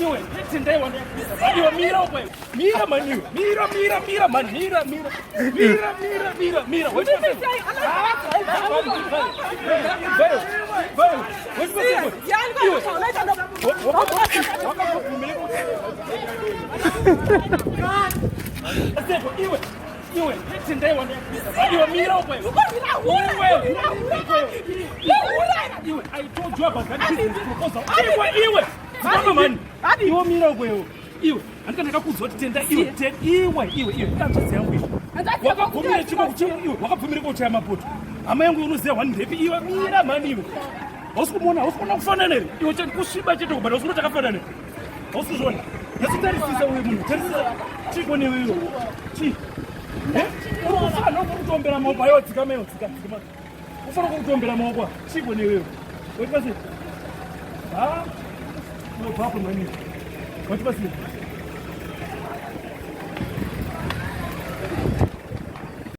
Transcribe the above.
Iwe, tende wana. Iwe mira wewe. Mira mani. Mira man. Mira. Wewe Iwe, tende wana. Iwe mira wewe. Iwe, I told you about that business proposal. Iwe. Mama man. Iwe mira wewe. Iwe, andika kuzoti tenda iwe. Iwe. Kanza yangu iwe. Wakaphumile iwe. Wakaphumile kocha amapoto. Ama yangu unoziya one day iwe mira man iwe. Awusikumona kufana nele. Iwe tshela kushiba tshela kubala usikuthi akafana nele. Awusizona. Yasitarisisa wewe munhu. Tarisisa chiko ne wewe. Chi. Ufana ukutombela maoko ayodzika meyodzika. Ufana ukutombela maoko. Chiko ne wewe. Wewe pasi. No problem, man. What was it?